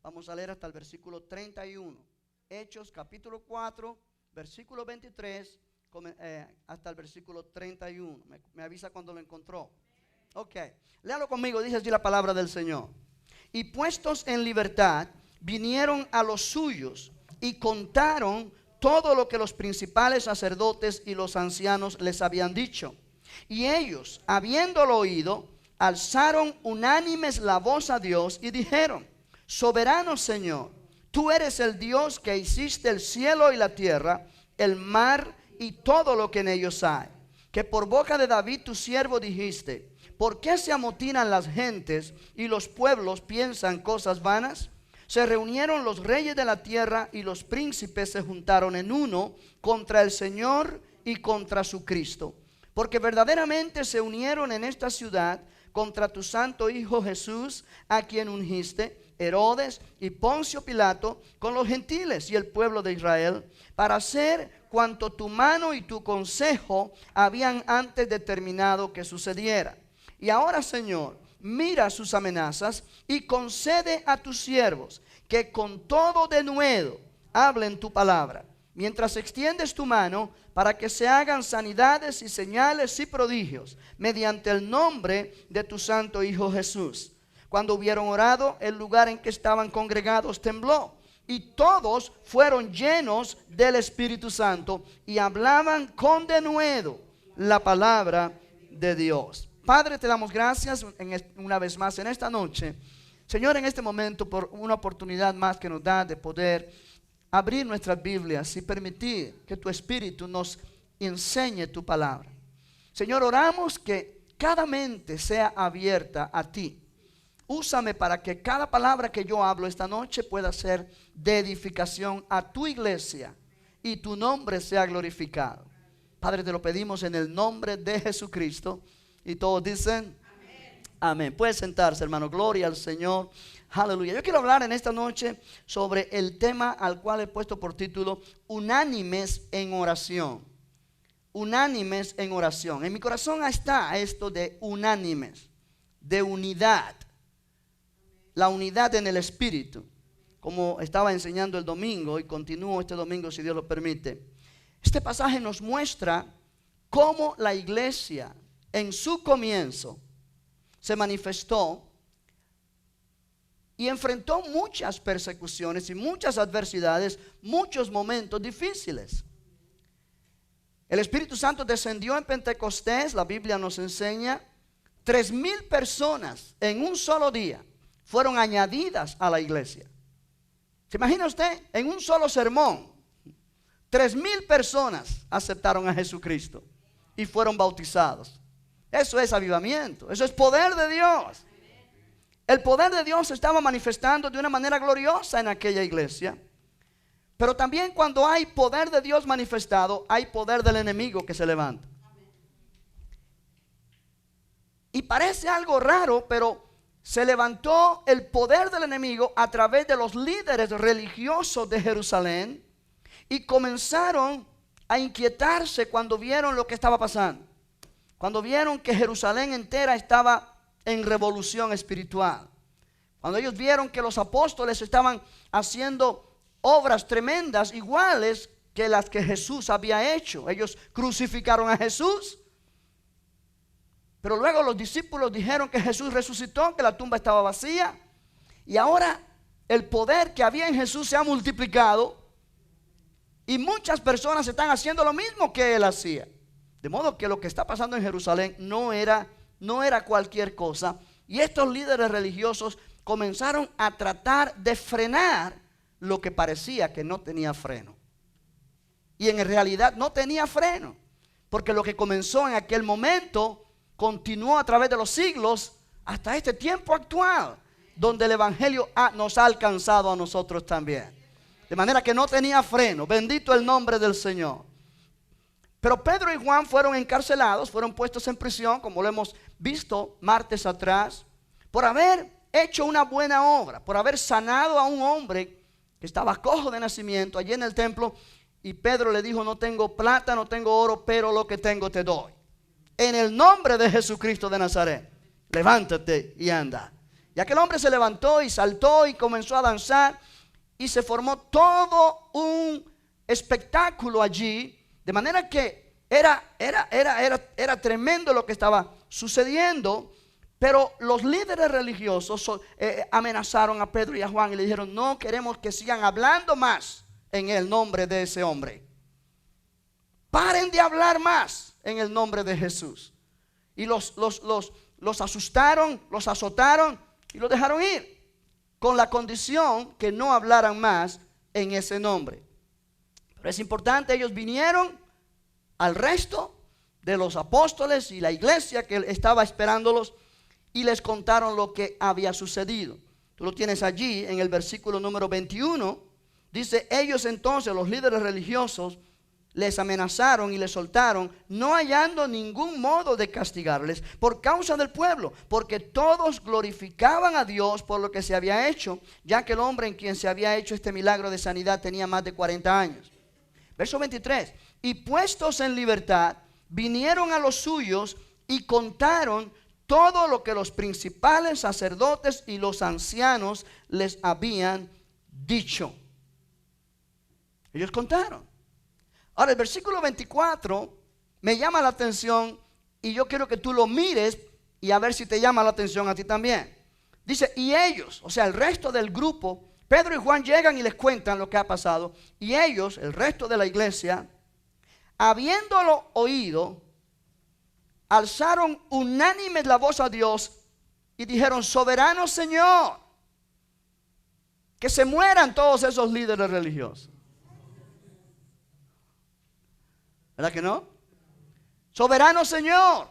Vamos a leer hasta el versículo 31. Hechos capítulo 4, versículo 23 hasta el versículo 31. Me avisa cuando lo encontró. Ok, léalo conmigo, dice así la palabra del Señor. Y puestos en libertad, vinieron a los suyos y contaron todo lo que los principales sacerdotes y los ancianos les habían dicho. Y ellos, habiéndolo oído, alzaron unánimes la voz a Dios y dijeron: Soberano Señor, tú eres el Dios que hiciste el cielo y la tierra, el mar y todo lo que en ellos hay. Que por boca de David tu siervo dijiste: ¿por qué se amotinan las gentes y los pueblos piensan cosas vanas? Se reunieron los reyes de la tierra y los príncipes se juntaron en uno contra el Señor y contra su Cristo. Porque verdaderamente se unieron en esta ciudad contra tu santo Hijo Jesús, a quien ungiste, Herodes y Poncio Pilato, con los gentiles y el pueblo de Israel, para hacer cuanto tu mano y tu consejo habían antes determinado que sucediera. Y ahora, Señor, mira sus amenazas y concede a tus siervos que con todo denuedo hablen tu palabra, mientras extiendes tu mano para que se hagan sanidades y señales y prodigios mediante el nombre de tu santo Hijo Jesús. Cuando hubieron orado, el lugar en que estaban congregados tembló, y todos fueron llenos del Espíritu Santo y hablaban con denuedo la palabra de Dios. Padre, te damos gracias una vez más en esta noche, Señor, en este momento, por una oportunidad más que nos da de poder abrir nuestras Biblias y permitir que tu Espíritu nos enseñe tu palabra. Señor, oramos que cada mente sea abierta a ti. Úsame para que cada palabra que yo hablo esta noche pueda ser de edificación a tu iglesia y tu nombre sea glorificado. Padre, te lo pedimos en el nombre de Jesucristo. Y todos dicen amén. Amén. Puede sentarse, hermano. Gloria al Señor. Aleluya. Yo quiero hablar en esta noche sobre el tema al cual he puesto por título Unánimes en oración. Unánimes en oración. En mi corazón está esto de unánimes, de unidad. La unidad en el Espíritu, como estaba enseñando el domingo y continúo este domingo si Dios lo permite. Este pasaje nos muestra cómo la iglesia en su comienzo se manifestó y enfrentó muchas persecuciones y muchas adversidades, muchos momentos difíciles. El Espíritu Santo descendió en Pentecostés, la Biblia nos enseña, 3,000 personas en un solo día fueron añadidas a la iglesia. ¿Se imagina usted? En un solo sermón, 3,000 personas aceptaron a Jesucristo y fueron bautizados. Eso es avivamiento, eso es poder de Dios. El poder de Dios se estaba manifestando de una manera gloriosa en aquella iglesia. Pero también cuando hay poder de Dios manifestado, hay poder del enemigo que se levanta. Y parece algo raro, pero se levantó el poder del enemigo a través de los líderes religiosos de Jerusalén y comenzaron a inquietarse cuando vieron lo que estaba pasando. Cuando vieron que Jerusalén entera estaba en revolución espiritual. Cuando ellos vieron que los apóstoles estaban haciendo obras tremendas iguales que las que Jesús había hecho. Ellos crucificaron a Jesús. Pero luego los discípulos dijeron que Jesús resucitó, que la tumba estaba vacía. Y ahora el poder que había en Jesús se ha multiplicado. Y muchas personas están haciendo lo mismo que él hacía. De modo que lo que está pasando en Jerusalén no era cualquier cosa. Y estos líderes religiosos comenzaron a tratar de frenar lo que parecía que no tenía freno. Y en realidad no tenía freno. Porque lo que comenzó en aquel momento continuó a través de los siglos hasta este tiempo actual, donde el evangelio nos ha alcanzado a nosotros también. De manera que no tenía freno. Bendito el nombre del Señor. Pero Pedro y Juan fueron encarcelados, fueron puestos en prisión, como lo hemos visto martes atrás, por haber hecho una buena obra, por haber sanado a un hombre que estaba cojo de nacimiento allí en el templo. Y Pedro le dijo: no tengo plata, no tengo oro, pero lo que tengo te doy. En el nombre de Jesucristo de Nazaret, levántate y anda. Y aquel hombre se levantó y saltó y comenzó a danzar y se formó todo un espectáculo allí, de manera que era tremendo lo que estaba sucediendo. Pero los líderes religiosos amenazaron a Pedro y a Juan y le dijeron: no queremos que sigan hablando más en el nombre de ese hombre. Paren de hablar más en el nombre de Jesús. Y los asustaron, los azotaron y los dejaron ir, con la condición que no hablaran más en ese nombre. Pero es importante, ellos vinieron al resto de los apóstoles y la iglesia que estaba esperándolos y les contaron lo que había sucedido. Tú lo tienes allí en el versículo número 21. Dice: ellos entonces, los líderes religiosos, les amenazaron y les soltaron, no hallando ningún modo de castigarles por causa del pueblo, porque todos glorificaban a Dios por lo que se había hecho, ya que el hombre en quien se había hecho este milagro de sanidad tenía más de 40 años. Verso 23: y puestos en libertad, vinieron a los suyos y contaron todo lo que los principales sacerdotes y los ancianos les habían dicho. Ellos contaron. Ahora el versículo 24 me llama la atención y yo quiero que tú lo mires y a ver si te llama la atención a ti también. Dice: y ellos, o sea, el resto del grupo, Pedro y Juan llegan y les cuentan lo que ha pasado. Y ellos, el resto de la iglesia, habiéndolo oído, alzaron unánimes la voz a Dios y dijeron: soberano Señor, que se mueran todos esos líderes religiosos. ¿Verdad que no? Soberano Señor,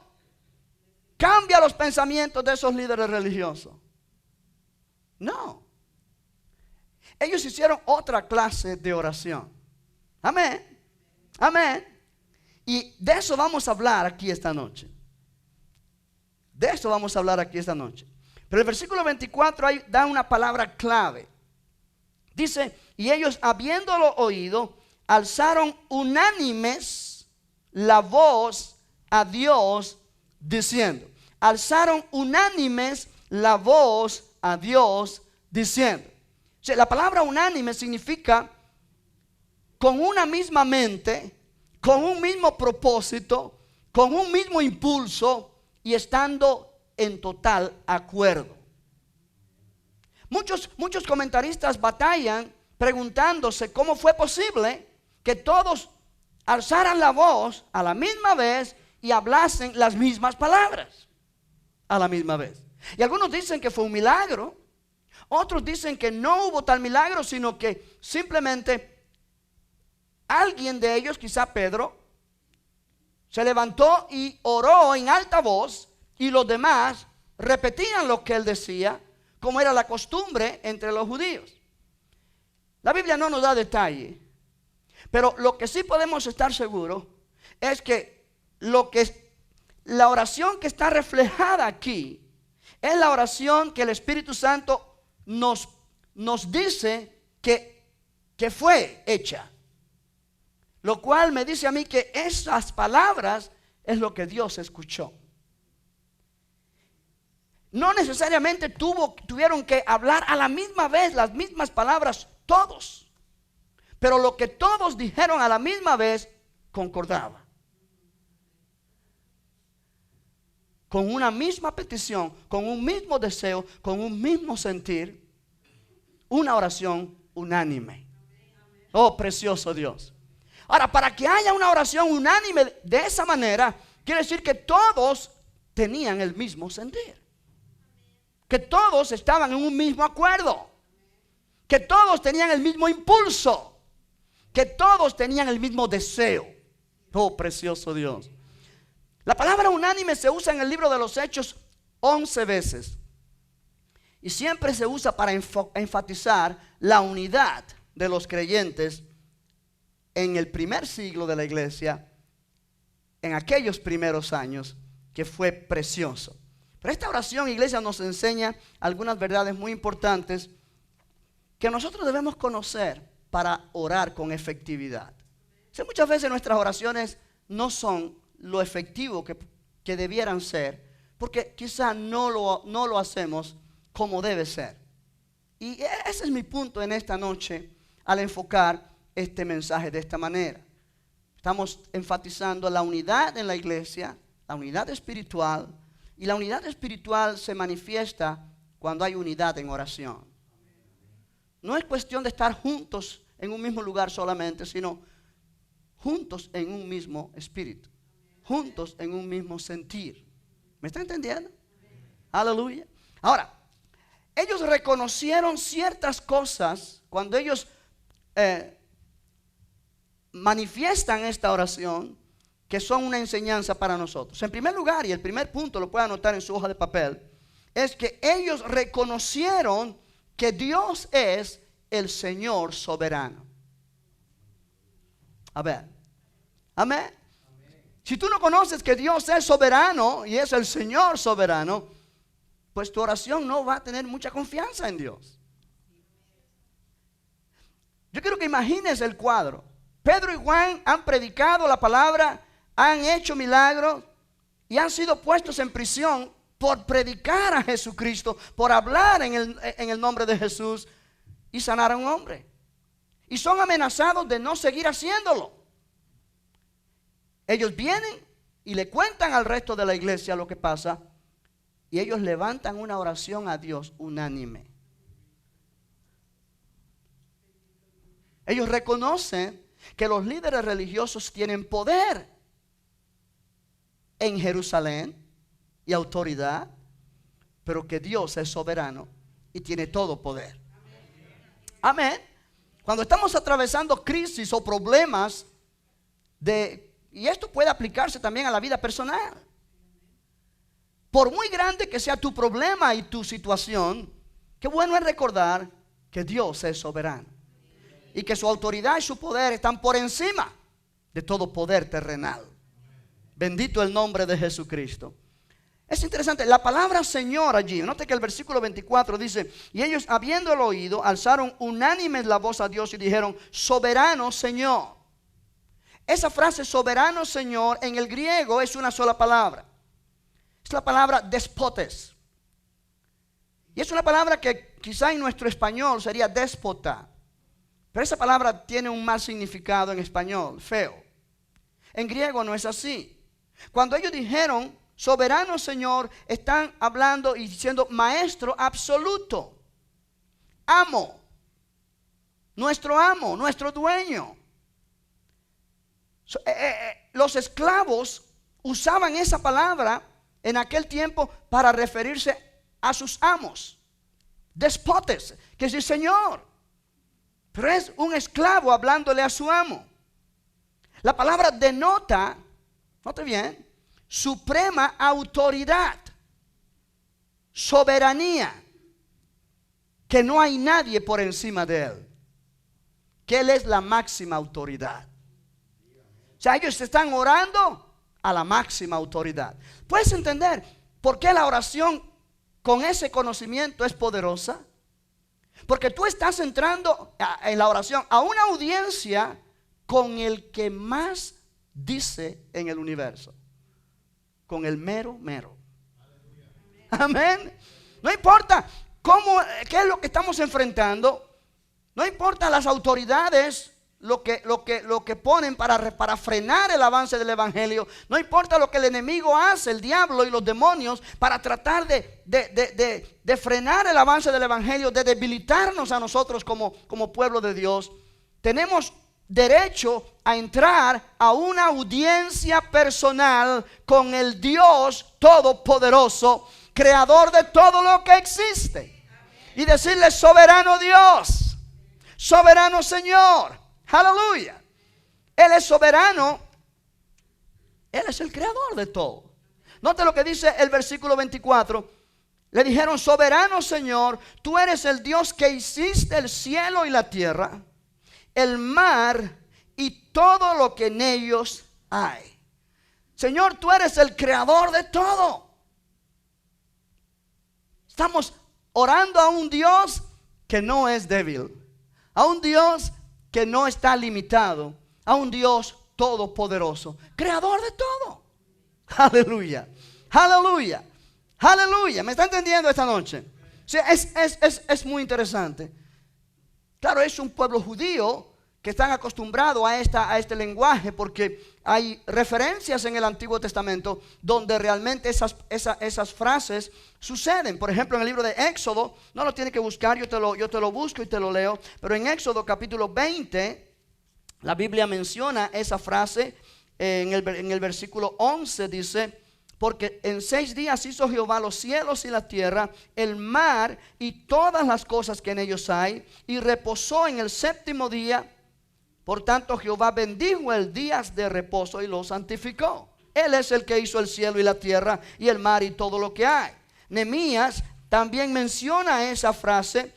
cambia los pensamientos de esos líderes religiosos. No. Ellos hicieron otra clase de oración. Amén. Amén. Y de eso vamos a hablar aquí esta noche. De eso vamos a hablar aquí esta noche. Pero el versículo 24 ahí da una palabra clave. Dice: y ellos, habiéndolo oído, alzaron unánimes la voz a Dios diciendo. Alzaron unánimes la voz a Dios diciendo. O sea, la palabra unánime significa con una misma mente, con un mismo propósito, con un mismo impulso y estando en total acuerdo. Muchos comentaristas batallan preguntándose cómo fue posible que todos alzaran la voz a la misma vez y hablasen las mismas palabras a la misma vez. Y algunos dicen que fue un milagro, otros dicen que no hubo tal milagro, sino que simplemente alguien de ellos, quizá Pedro, se levantó y oró en alta voz y los demás repetían lo que él decía, como era la costumbre entre los judíos. La Biblia no nos da detalle, pero lo que sí podemos estar seguros es que la oración que está reflejada aquí es la oración que el Espíritu Santo nos dice que fue hecha. Lo cual me dice a mí que esas palabras es lo que Dios escuchó. No necesariamente tuvieron que hablar a la misma vez las mismas palabras todos, pero lo que todos dijeron a la misma vez concordaba. Con una misma petición, con un mismo deseo, con un mismo sentir, una oración unánime. Oh, precioso Dios. Ahora, para que haya una oración unánime de esa manera, quiere decir que todos tenían el mismo sentir, que todos estaban en un mismo acuerdo, que todos tenían el mismo impulso, que todos tenían el mismo deseo. Oh, precioso Dios. La palabra unánime se usa en el libro de los Hechos 11 veces. Y siempre se usa para enfatizar la unidad de los creyentes en el primer siglo de la iglesia, en aquellos primeros años, que fue precioso. Pero esta oración, iglesia, nos enseña algunas verdades muy importantes que nosotros debemos conocer para orar con efectividad. Si muchas veces nuestras oraciones no son lo efectivo que debieran ser, porque quizá no lo hacemos como debe ser. Y ese es mi punto en esta noche al enfocar este mensaje de esta manera. Estamos enfatizando la unidad en la iglesia, la unidad espiritual, y la unidad espiritual se manifiesta cuando hay unidad en oración. No es cuestión de estar juntos en un mismo lugar solamente, sino juntos en un mismo espíritu, juntos en un mismo sentir. ¿Me está entendiendo? Aleluya. Ahora, ellos reconocieron ciertas cosas cuando ellos manifiestan esta oración, que son una enseñanza para nosotros. En primer lugar, y el primer punto lo puede anotar en su hoja de papel, es que ellos reconocieron que Dios es el Señor soberano. A ver, amén. Si tú no conoces que Dios es soberano y es el Señor soberano, pues tu oración no va a tener mucha confianza en Dios. Yo quiero que imagines el cuadro. Pedro y Juan han predicado la palabra, han hecho milagros y han sido puestos en prisión por predicar a Jesucristo, por hablar en el nombre de Jesús y sanar a un hombre. Y son amenazados de no seguir haciéndolo. Ellos vienen y le cuentan al resto de la iglesia lo que pasa, y ellos levantan una oración a Dios unánime. Ellos reconocen que los líderes religiosos tienen poder en Jerusalén y autoridad, pero que Dios es soberano y tiene todo poder. Amén. Cuando estamos atravesando crisis o problemas y esto puede aplicarse también a la vida personal. Por muy grande que sea tu problema y tu situación, qué bueno es recordar que Dios es soberano y que su autoridad y su poder están por encima de todo poder terrenal. Bendito el nombre de Jesucristo. Es interesante, la palabra Señor allí, note que el versículo 24 dice: y ellos, habiéndolo oído, alzaron unánimes la voz a Dios y dijeron: soberano Señor. Esa frase soberano Señor en el griego es una sola palabra. Es la palabra despotes. Y es una palabra que quizá en nuestro español sería déspota, pero esa palabra tiene un mal significado en español, feo. En griego no es así. Cuando ellos dijeron soberano Señor, están hablando y diciendo maestro absoluto, amo, nuestro dueño. Los esclavos usaban esa palabra en aquel tiempo para referirse a sus amos, despotes, que es el Señor. Pero es un esclavo hablándole a su amo. La palabra denota, note bien, suprema autoridad, soberanía, que no hay nadie por encima de él, que él es la máxima autoridad. O sea, ellos están orando a la máxima autoridad. ¿Puedes entender por qué la oración con ese conocimiento es poderosa? Porque tú estás entrando en la oración a una audiencia con el que más dice en el universo, con el mero. Amén. No importa qué es lo que estamos enfrentando, no importa las autoridades lo que ponen para frenar el avance del evangelio, no importa lo que el enemigo hace, el diablo y los demonios, para tratar de frenar el avance del evangelio, de debilitarnos a nosotros como pueblo de Dios. Tenemos derecho a entrar a una audiencia personal con el Dios todopoderoso, creador de todo lo que existe, y decirle: soberano Dios, soberano Señor. Aleluya. Él es soberano. Él es el creador de todo. Note lo que dice el versículo 24. Le dijeron: soberano Señor, tú eres el Dios que hiciste el cielo y la tierra, el mar y todo lo que en ellos hay. Señor, tú eres el creador de todo. Estamos orando a un Dios que no es débil, a un Dios que no está limitado, a un Dios todopoderoso, creador de todo. Aleluya, aleluya, aleluya. ¿Me está entendiendo esta noche? sea, es muy interesante. Claro, es un pueblo judío que están acostumbrados a este lenguaje, porque hay referencias en el Antiguo Testamento donde realmente esas frases suceden. Por ejemplo, en el libro de Éxodo, no lo tienes que buscar, yo te lo busco y te lo leo, pero en Éxodo capítulo 20, la Biblia menciona esa frase. En el versículo 11 dice: porque en 6 días hizo Jehová los cielos y la tierra, el mar y todas las cosas que en ellos hay, y reposó en el 7º día. Por tanto, Jehová bendijo el día de reposo y lo santificó. Él es el que hizo el cielo y la tierra y el mar y todo lo que hay. Nehemías también menciona esa frase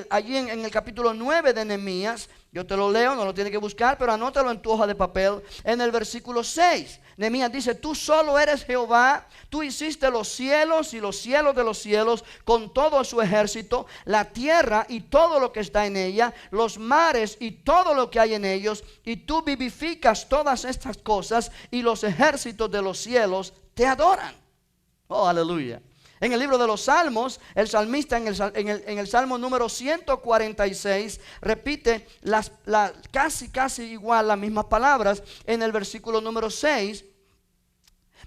allí en el capítulo 9 de Nehemías. Yo te lo leo, no lo tienes que buscar, pero anótalo en tu hoja de papel. En el versículo 6, Nehemías dice: tú solo eres Jehová, tú hiciste los cielos y los cielos de los cielos con todo su ejército, la tierra y todo lo que está en ella, los mares y todo lo que hay en ellos, y tú vivificas todas estas cosas, y los ejércitos de los cielos te adoran. Oh, aleluya. En el libro de los Salmos, el salmista en el Salmo número 146 repite casi igual las mismas palabras. En el versículo número 6,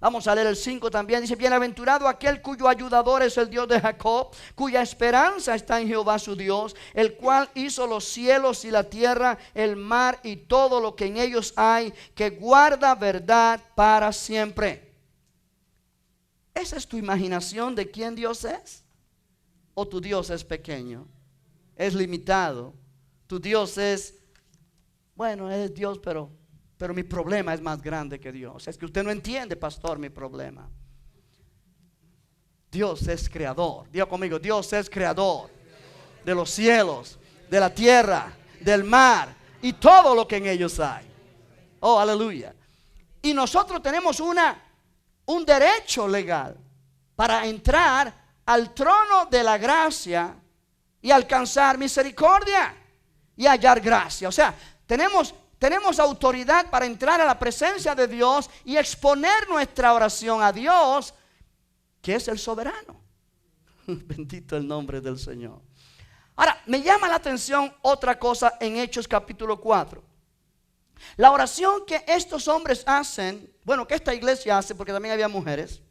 vamos a leer el 5 también. Dice: bienaventurado aquel cuyo ayudador es el Dios de Jacob, cuya esperanza está en Jehová su Dios, el cual hizo los cielos y la tierra, el mar y todo lo que en ellos hay, que guarda verdad para siempre. ¿Esa es tu imaginación de quién Dios es? ¿O tu Dios es pequeño? ¿Es limitado? Tu Dios es, bueno, es Dios, pero mi problema es más grande que Dios. Es que usted no entiende, pastor, mi problema. Dios es creador. Diga conmigo: Dios es creador de los cielos, de la tierra, del mar y todo lo que en ellos hay. Oh, aleluya. Y nosotros tenemos un derecho legal para entrar al trono de la gracia y alcanzar misericordia y hallar gracia. O sea, tenemos autoridad para entrar a la presencia de Dios y exponer nuestra oración a Dios, que es el soberano. Bendito el nombre del Señor. Ahora, me llama la atención otra cosa en Hechos capítulo 4. La oración que estos hombres hacen, bueno, que esta iglesia hace, porque también había mujeres,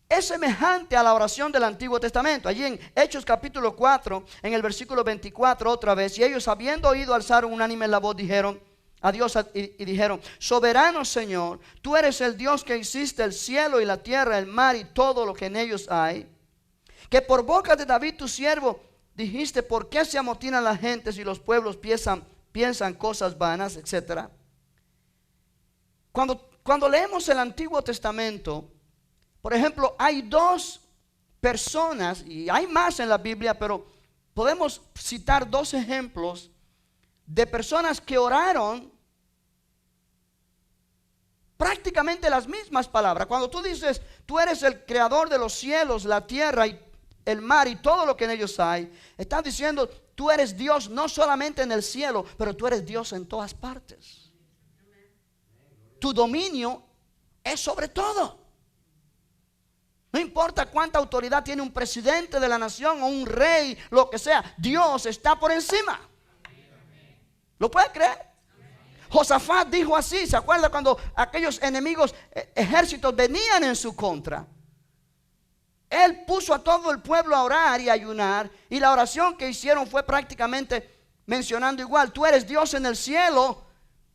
es semejante a la oración del Antiguo Testamento. Allí en Hechos capítulo 4, en el versículo 24 otra vez: y ellos, habiendo oído, alzaron unánime la voz, dijeron a Dios y dijeron: soberano Señor, tú eres el Dios que hiciste el cielo y la tierra, el mar y todo lo que en ellos hay, que por boca de David tu siervo dijiste: ¿por qué se amotinan las gentes y los pueblos piensan cosas vanas, etcétera? Cuando leemos el Antiguo Testamento, por ejemplo, hay 2 personas, y hay más en la Biblia, pero podemos citar 2 ejemplos de personas que oraron prácticamente las mismas palabras. Cuando tú dices: tú eres el creador de los cielos, la tierra y el mar y todo lo que en ellos hay, estás diciendo: tú eres Dios no solamente en el cielo, pero tú eres Dios en todas partes. Tu dominio es sobre todo. No importa cuánta autoridad tiene un presidente de la nación o un rey, lo que sea, Dios está por encima. ¿Lo puede creer? Josafat dijo así. ¿Se acuerda cuando aquellos enemigos, ejércitos venían en su contra? Él puso a todo el pueblo a orar y a ayunar, y la oración que hicieron fue prácticamente mencionando igual: tú eres Dios en el cielo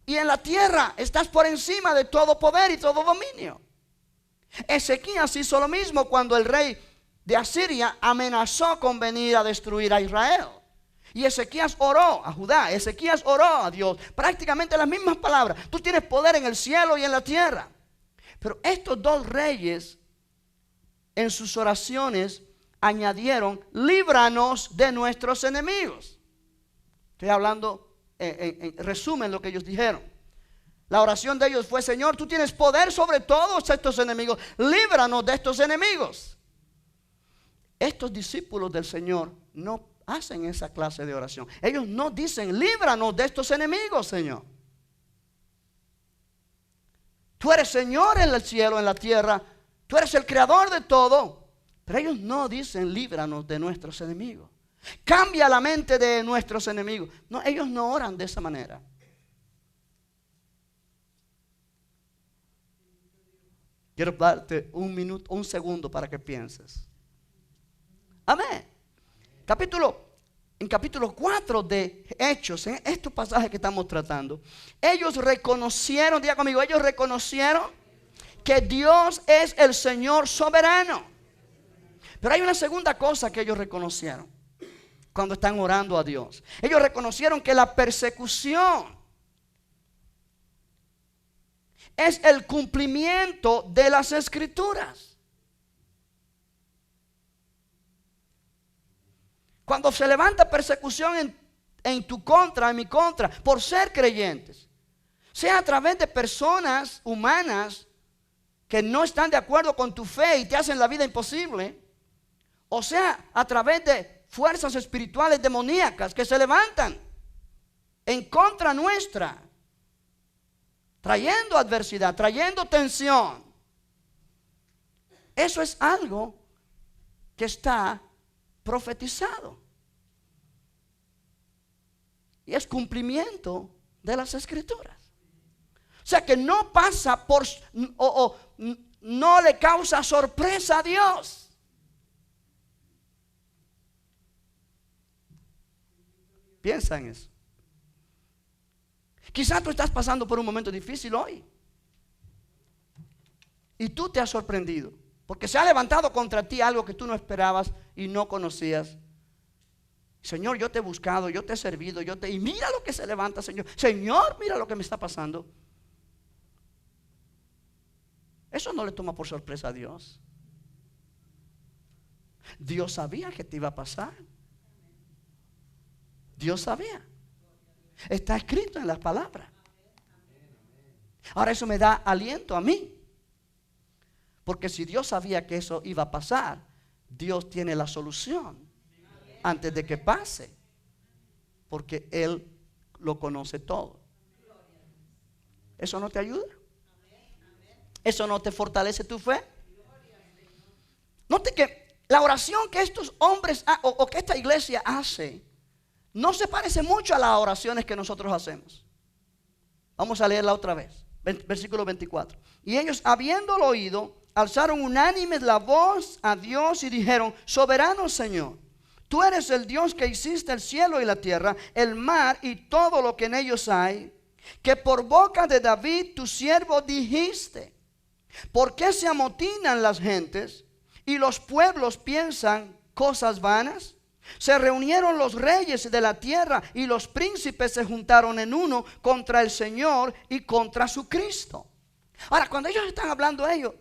y en la tierra, estás por encima de todo poder y todo dominio. Ezequías hizo lo mismo cuando el rey de Asiria amenazó con venir a destruir a Israel. Y Ezequías oró a Judá, Ezequías oró a Dios, prácticamente las mismas palabras: tú tienes poder en el cielo y en la tierra. Pero estos 2 reyes en sus oraciones añadieron: líbranos de nuestros enemigos. Estoy hablando en resumen lo que ellos dijeron. La oración de ellos fue: Señor, tú tienes poder sobre todos estos enemigos, líbranos de estos enemigos. Estos discípulos del Señor no hacen esa clase de oración. Ellos no dicen: líbranos de estos enemigos, Señor. Tú eres Señor en el cielo, en la tierra. Tú eres el creador de todo. Pero ellos no dicen líbranos de nuestros enemigos. Cambia la mente de nuestros enemigos. No, ellos no oran de esa manera. Quiero darte un segundo para que pienses. Amén. En capítulo 4 de Hechos, en estos pasajes que estamos tratando, ellos reconocieron, diga conmigo, ellos reconocieron que Dios es el Señor soberano. Pero hay una segunda cosa que ellos reconocieron cuando están orando a Dios. Ellos reconocieron que la persecución es el cumplimiento de las Escrituras. Cuando se levanta persecución en tu contra, en mi contra, por ser creyentes, sea a través de personas humanas que no están de acuerdo con tu fe y te hacen la vida imposible, o sea a través de fuerzas espirituales demoníacas que se levantan en contra nuestra, trayendo adversidad, trayendo tensión. Eso es algo que está profetizado. Y es cumplimiento de las Escrituras. O sea que no pasa no le causa sorpresa a Dios. Piensa en eso. Quizás tú estás pasando por un momento difícil hoy. Y tú te has sorprendido. Porque se ha levantado contra ti algo que tú no esperabas y no conocías. Señor, yo te he buscado, yo te he servido, y mira lo que se levanta, Señor. Señor, mira lo que me está pasando. Eso no le toma por sorpresa a Dios. Dios sabía que te iba a pasar. Dios sabía. Está escrito en las palabras. Ahora eso me da aliento a mí. Porque si Dios sabía que eso iba a pasar, Dios tiene la solución antes de que pase. Porque Él lo conoce todo. ¿Eso no te ayuda? ¿Eso no te fortalece tu fe? Note que la oración que estos hombres o que esta iglesia hace no se parece mucho a las oraciones que nosotros hacemos. Vamos a leerla otra vez. Versículo 24. Y ellos, habiéndolo oído, alzaron unánimes la voz a Dios y dijeron: soberano Señor, tú eres el Dios que hiciste el cielo y la tierra, el mar y todo lo que en ellos hay, que por boca de David tu siervo dijiste: ¿por qué se amotinan las gentes y los pueblos piensan cosas vanas? Se reunieron los reyes de la tierra y los príncipes se juntaron en uno contra el Señor y contra su Cristo. Ahora, cuando ellos están hablando ellos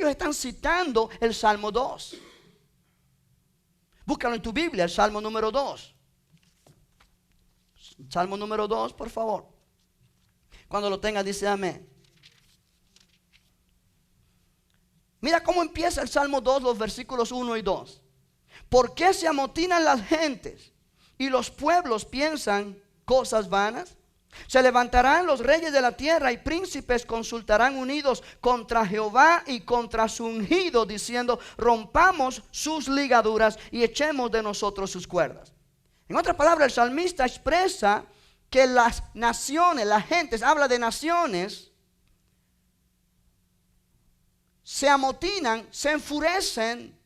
están citando el Salmo 2. Búscalo en tu Biblia, el Salmo número 2. Salmo número 2, por favor. Cuando lo tengas, dice amén. Mira cómo empieza el Salmo 2, los versículos 1 y 2. ¿Por qué se amotinan las gentes y los pueblos piensan cosas vanas? Se levantarán los reyes de la tierra y príncipes consultarán unidos contra Jehová y contra su ungido, diciendo: rompamos sus ligaduras y echemos de nosotros sus cuerdas. En otras palabras, el salmista expresa que las naciones, las gentes, habla de naciones, se amotinan, se enfurecen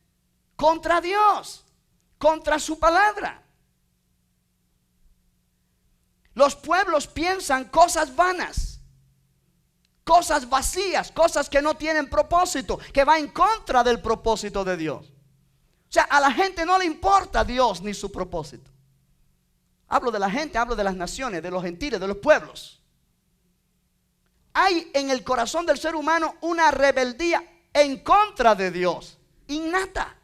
contra Dios, contra su palabra. Los pueblos piensan cosas vanas, cosas vacías, cosas que no tienen propósito, que va en contra del propósito de Dios. O sea, a la gente no le importa Dios ni su propósito. Hablo de la gente, hablo de las naciones, de los gentiles, de los pueblos. Hay en el corazón del ser humano una rebeldía en contra de Dios, innata.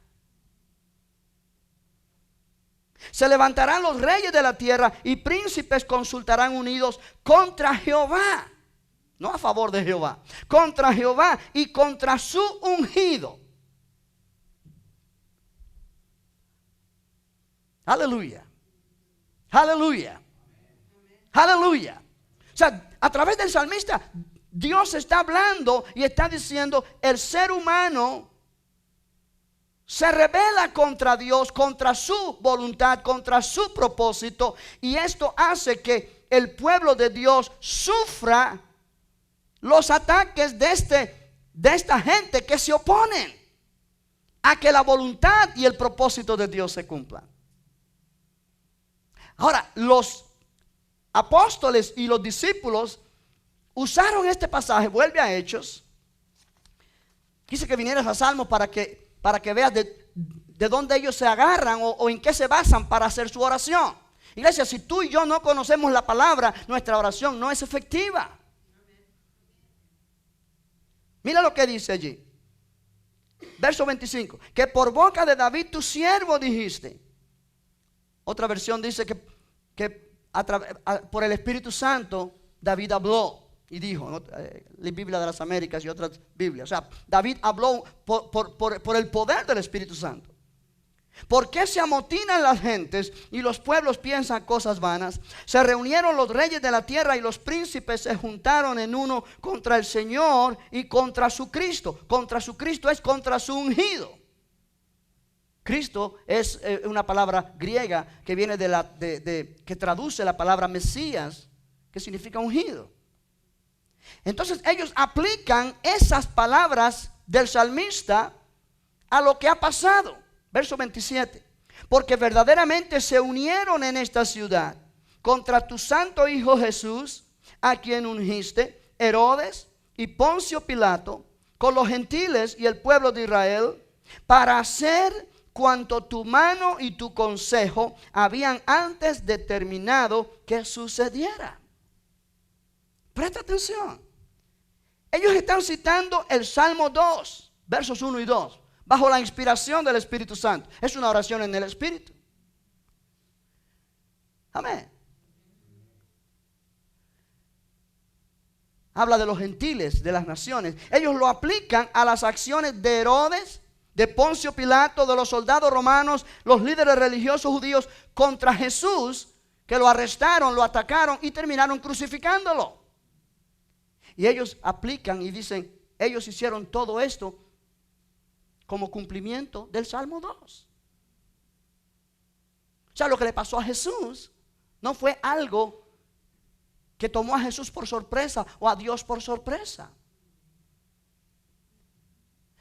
Se levantarán los reyes de la tierra y príncipes consultarán unidos contra Jehová, no a favor de Jehová, contra Jehová y contra su ungido. Aleluya, aleluya, aleluya. O sea, a través del salmista Dios está hablando y está diciendo: el ser humano se rebela contra Dios, contra su voluntad, contra su propósito, y esto hace que el pueblo de Dios sufra los ataques de esta gente que se oponen a que la voluntad y el propósito de Dios se cumplan. Ahora, los apóstoles y los discípulos usaron este pasaje. Vuelve a Hechos. Quise que vinieras a Salmos para que veas de dónde ellos se agarran o en qué se basan para hacer su oración. Iglesia, si tú y yo no conocemos la palabra, nuestra oración no es efectiva. Mira lo que dice allí. Verso 25. Que por boca de David tu siervo dijiste. Otra versión dice que por el Espíritu Santo David habló y dijo, ¿no? La Biblia de las Américas y otras Biblias. O sea, David habló por el poder del Espíritu Santo. ¿Por qué se amotinan las gentes y los pueblos piensan cosas vanas? Se reunieron los reyes de la tierra y los príncipes se juntaron en uno contra el Señor y contra su Cristo. Contra su Cristo es contra su ungido. Cristo es una palabra griega que viene que traduce la palabra Mesías, que significa ungido. Entonces ellos aplican esas palabras del salmista a lo que ha pasado. Verso 27. Porque verdaderamente se unieron en esta ciudad contra tu santo Hijo Jesús, a quien ungiste, Herodes y Poncio Pilato, con los gentiles y el pueblo de Israel, para hacer cuanto tu mano y tu consejo habían antes determinado que sucediera. Presta atención. Ellos están citando el Salmo 2, versos 1 y 2, bajo la inspiración del Espíritu Santo. Es una oración en el Espíritu. Amén. Habla de los gentiles, de las naciones. Ellos lo aplican a las acciones de Herodes, de Poncio Pilato, de los soldados romanos, los líderes religiosos judíos contra Jesús, que lo arrestaron, lo atacaron y terminaron crucificándolo. Y ellos aplican y dicen, ellos hicieron todo esto como cumplimiento del Salmo 2. O sea, lo que le pasó a Jesús no fue algo que tomó a Jesús por sorpresa o a Dios por sorpresa.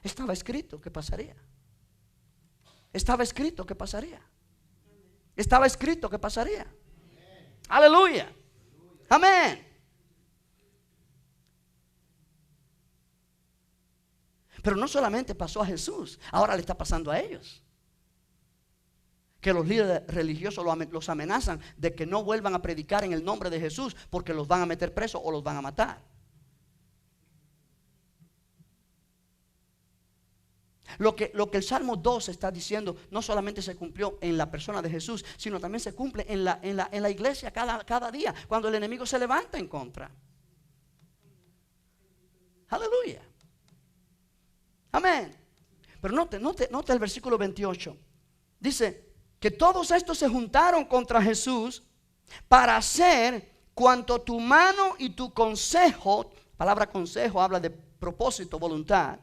Estaba escrito que pasaría. Estaba escrito que pasaría. Estaba escrito que pasaría. Aleluya. Amén. Pero no solamente pasó a Jesús, ahora le está pasando a ellos. Que los líderes religiosos los amenazan de que no vuelvan a predicar en el nombre de Jesús porque los van a meter presos o los van a matar. Lo que el Salmo 2 está diciendo no solamente se cumplió en la persona de Jesús, sino también se cumple en la iglesia cada día, cuando el enemigo se levanta en contra. Aleluya. Amén. Pero note el versículo 28. Dice que todos estos se juntaron contra Jesús para hacer cuanto tu mano y tu consejo, palabra consejo habla de propósito, voluntad,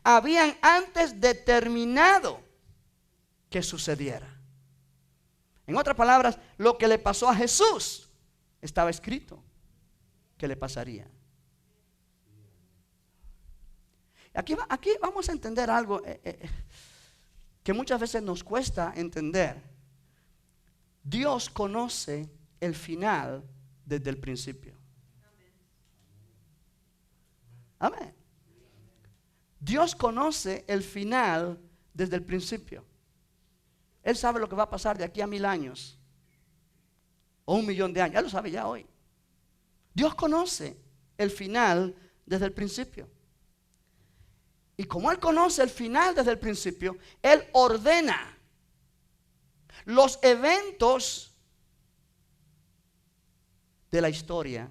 habían antes determinado que sucediera. En otras palabras, lo que le pasó a Jesús estaba escrito que le pasaría. Aquí vamos a entender algo que muchas veces nos cuesta entender. Dios conoce el final desde el principio. Amén. Dios conoce el final desde el principio. Él sabe lo que va a pasar de aquí a 1000 años o 1.000.000 de años. Él lo sabe ya hoy. Dios conoce el final desde el principio. Y como Él conoce el final desde el principio, Él ordena los eventos de la historia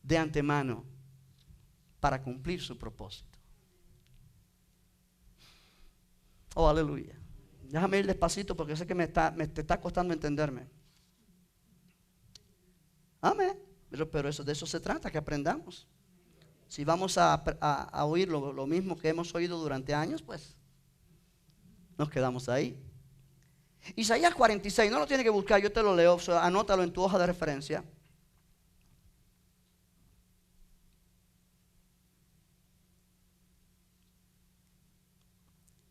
de antemano para cumplir su propósito. Oh, aleluya. Déjame ir despacito porque sé que me está costando entenderme. Amén. Pero de eso se trata, que aprendamos. Si vamos a oír lo mismo que hemos oído durante años, pues Nos quedamos ahí. Isaías 46, no lo tiene que buscar, yo te lo leo, anótalo en tu hoja de referencia.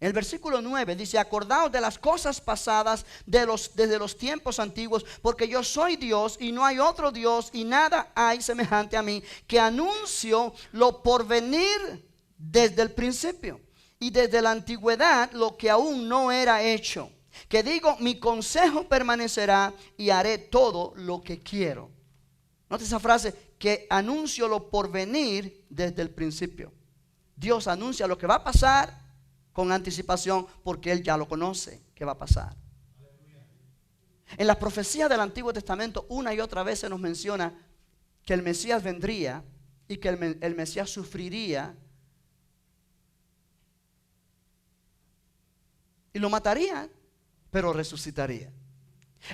El versículo 9 dice: acordaos de las cosas pasadas desde los tiempos antiguos, porque yo soy Dios y no hay otro Dios, y nada hay semejante a mí, que anuncio lo por venir desde el principio y desde la antigüedad lo que aún no era hecho, que digo, mi consejo permanecerá y haré todo lo que quiero. Nota esa frase, que anuncio lo por venir desde el principio. Dios anuncia lo que va a pasar con anticipación, porque Él ya lo conoce que va a pasar. En las profecías del Antiguo Testamento una y otra vez se nos menciona que el Mesías vendría y que el Mesías sufriría y lo matarían, pero resucitaría.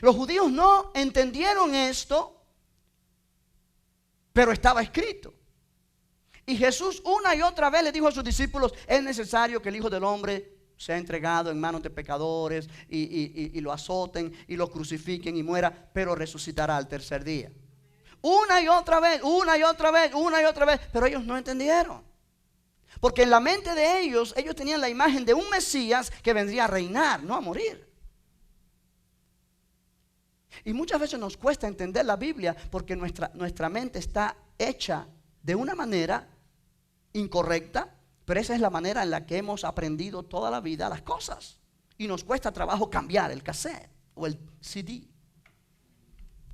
Los judíos no entendieron esto, pero estaba escrito. Y Jesús una y otra vez le dijo a sus discípulos: es necesario que el Hijo del Hombre sea entregado en manos de pecadores y lo azoten y lo crucifiquen y muera, pero resucitará al tercer día. Una y otra vez, una y otra vez, una y otra vez. Pero ellos no entendieron. Porque en la mente de ellos tenían la imagen de un Mesías que vendría a reinar, no a morir. Y muchas veces nos cuesta entender la Biblia porque nuestra mente está hecha de una manera incorrecta, pero esa es la manera en la que hemos aprendido toda la vida las cosas. Y nos cuesta trabajo cambiar el cassette o el CD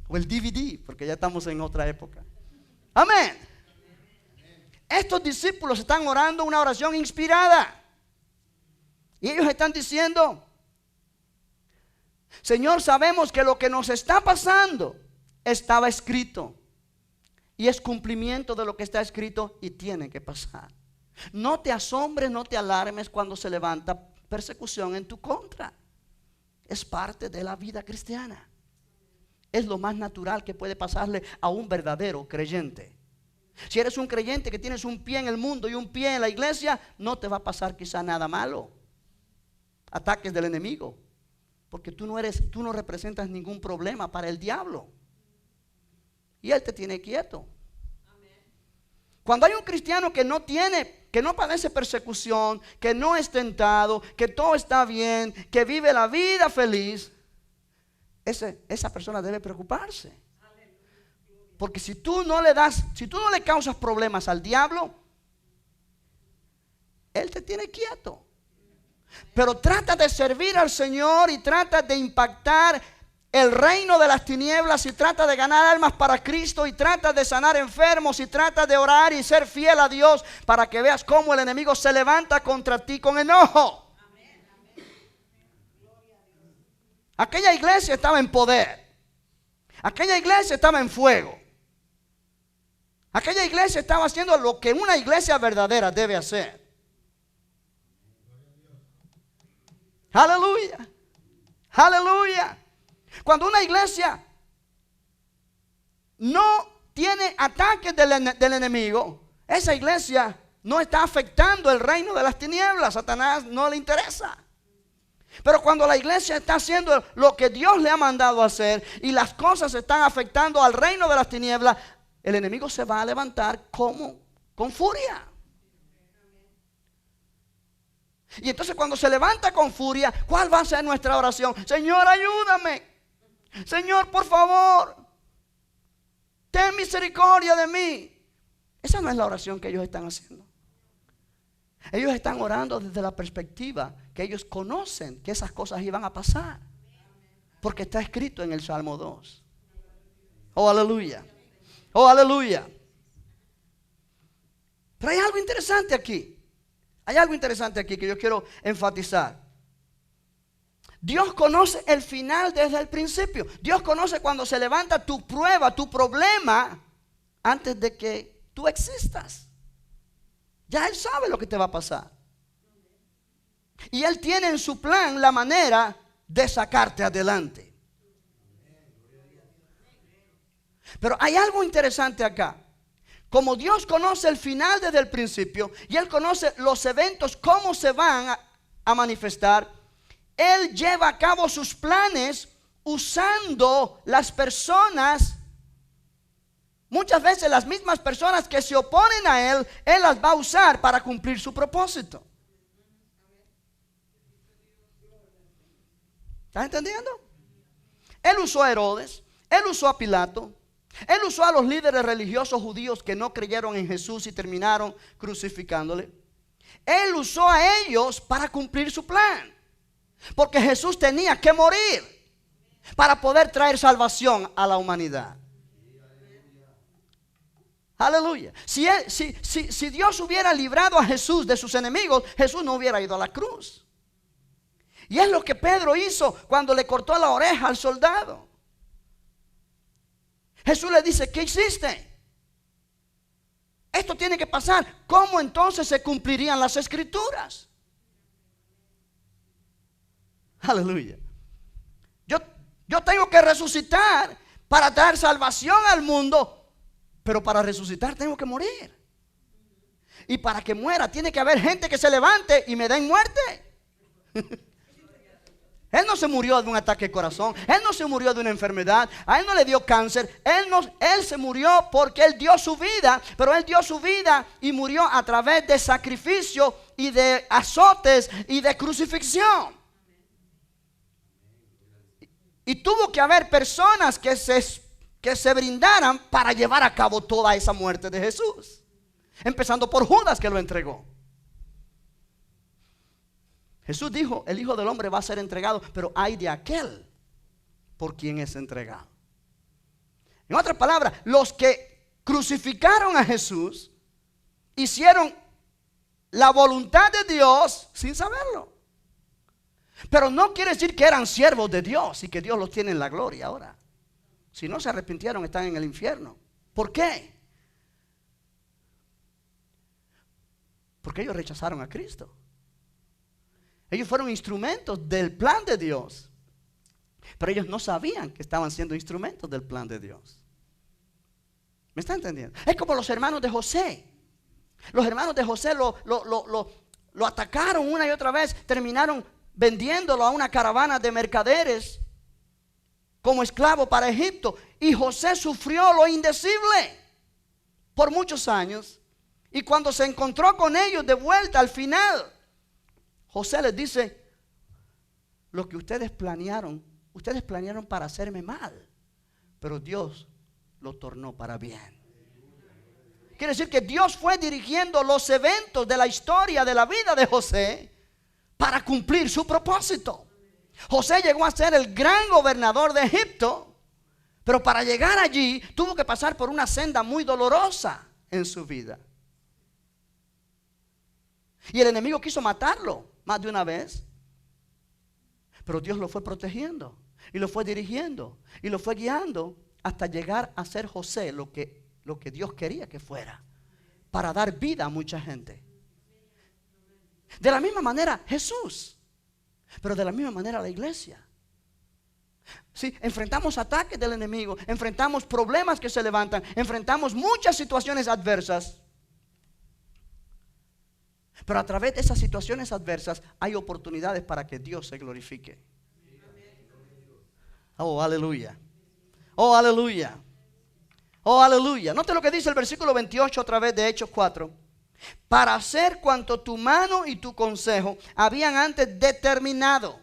o el DVD, porque ya estamos en otra época. Amén. Estos discípulos están orando una oración inspirada. Y ellos están diciendo: Señor, sabemos que lo que nos está pasando estaba escrito. Y es cumplimiento de lo que está escrito y tiene que pasar. No te asombres, no te alarmes cuando se levanta persecución en tu contra. Es parte de la vida cristiana. Es lo más natural que puede pasarle a un verdadero creyente. Si eres un creyente que tienes un pie en el mundo y un pie en la iglesia, no te va a pasar quizá nada malo. Ataques del enemigo. Porque tú no representas ningún problema para el diablo. Y Él te tiene quieto. Cuando hay un cristiano que no padece persecución, que no es tentado, que todo está bien, que vive la vida feliz, esa persona debe preocuparse. Porque si tú no le causas problemas al diablo, Él te tiene quieto. Pero trata de servir al Señor y trata de impactar el reino de las tinieblas y trata de ganar almas para Cristo y trata de sanar enfermos y trata de orar y ser fiel a Dios para que veas cómo el enemigo se levanta contra ti con enojo. Aquella iglesia estaba en poder. Aquella iglesia estaba en fuego. Aquella iglesia estaba haciendo lo que una iglesia verdadera debe hacer. Aleluya. Aleluya. Cuando una iglesia no tiene ataques del enemigo, esa iglesia no está afectando el reino de las tinieblas. Satanás no le interesa. Pero cuando la iglesia está haciendo lo que Dios le ha mandado a hacer y las cosas están afectando al reino de las tinieblas, el enemigo se va a levantar con furia. Y entonces cuando se levanta con furia, ¿cuál va a ser nuestra oración? Señor, ayúdame. Señor, por favor, ten misericordia de mí. Esa no es la oración que ellos están haciendo. Ellos están orando desde la perspectiva que ellos conocen que esas cosas iban a pasar. Porque está escrito en el Salmo 2. Oh, aleluya. Oh, aleluya. Pero hay algo interesante aquí. Hay algo interesante aquí que yo quiero enfatizar. Dios conoce el final desde el principio. Dios conoce cuando se levanta tu prueba, tu problema, antes de que tú existas. Ya Él sabe lo que te va a pasar. Y Él tiene en su plan la manera de sacarte adelante. Pero hay algo interesante acá. Como Dios conoce el final desde el principio y Él conoce los eventos, cómo se van a manifestar, Él lleva a cabo sus planes usando las personas. Muchas veces las mismas personas que se oponen a Él, Él las va a usar para cumplir su propósito. ¿Estás entendiendo? Él usó a Herodes, Él usó a Pilato, Él usó a los líderes religiosos judíos que no creyeron en Jesús y terminaron crucificándole. Él usó a ellos para cumplir su plan, porque Jesús tenía que morir para poder traer salvación a la humanidad. Aleluya. Si Dios hubiera librado a Jesús de sus enemigos, Jesús no hubiera ido a la cruz. Y es lo que Pedro hizo cuando le cortó la oreja al soldado. Jesús le dice: ¿qué hiciste? Esto tiene que pasar. ¿Cómo entonces se cumplirían las escrituras? Aleluya. Yo tengo que resucitar para traer salvación al mundo, pero para resucitar tengo que morir. Y para que muera tiene que haber gente que se levante y me den muerte. Él no se murió de un ataque de corazón. Él no se murió de una enfermedad. A Él no le dio cáncer. Él se murió porque Él dio su vida. Pero Él dio su vida y murió a través de sacrificio y de azotes y de crucifixión. Y tuvo que haber personas que se brindaran para llevar a cabo toda esa muerte de Jesús. Empezando por Judas, que lo entregó. Jesús dijo: el Hijo del Hombre va a ser entregado, pero hay de aquel por quien es entregado. En otras palabras, los que crucificaron a Jesús hicieron la voluntad de Dios sin saberlo. Pero no quiere decir que eran siervos de Dios y que Dios los tiene en la gloria ahora. Si no se arrepintieron, están en el infierno. ¿Por qué? Porque ellos rechazaron a Cristo. Ellos fueron instrumentos del plan de Dios, pero ellos no sabían que estaban siendo instrumentos del plan de Dios. ¿Me está entendiendo? Es como los hermanos de José. Los hermanos de José lo atacaron una y otra vez. Terminaron vendiéndolo a una caravana de mercaderes como esclavo para Egipto. Y José sufrió lo indecible por muchos años. Y cuando se encontró con ellos de vuelta al final, José les dice: lo que ustedes planearon para hacerme mal, pero Dios lo tornó para bien. Quiere decir que Dios fue dirigiendo los eventos de la historia de la vida de José para cumplir su propósito. José llegó a ser el gran gobernador de Egipto, pero para llegar allí tuvo que pasar por una senda muy dolorosa en su vida. Y el enemigo quiso matarlo más de una vez, pero Dios lo fue protegiendo y lo fue dirigiendo y lo fue guiando hasta llegar a ser José lo que Dios quería que fuera, para dar vida a mucha gente. De la misma manera Jesús, pero de la misma manera la iglesia. Sí, enfrentamos ataques del enemigo, enfrentamos problemas que se levantan, enfrentamos muchas situaciones adversas. Pero a través de esas situaciones adversas hay oportunidades para que Dios se glorifique. Oh, aleluya. Oh, aleluya. Oh, aleluya. Note lo que dice el versículo 28 a través de Hechos 4. Para hacer cuanto tu mano y tu consejo habían antes determinado.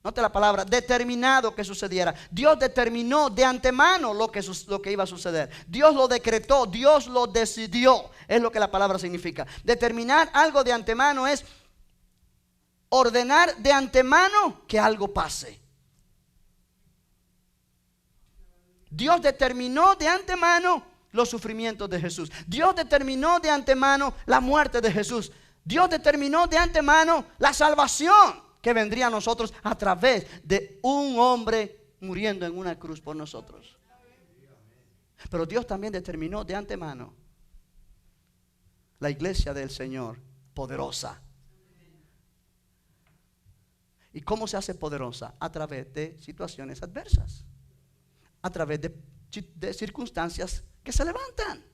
Note la palabra, determinado que sucediera. Dios determinó de antemano lo que iba a suceder. Dios lo decretó, Dios lo decidió. Es lo que la palabra significa. Determinar algo de antemano es ordenar de antemano que algo pase. Dios determinó de antemano los sufrimientos de Jesús. Dios determinó de antemano la muerte de Jesús. Dios determinó de antemano la salvación que vendría a nosotros a través de un hombre muriendo en una cruz por nosotros. Pero Dios también determinó de antemano la iglesia del Señor poderosa. ¿Y cómo se hace poderosa? A través de situaciones adversas, a través de circunstancias que se levantan.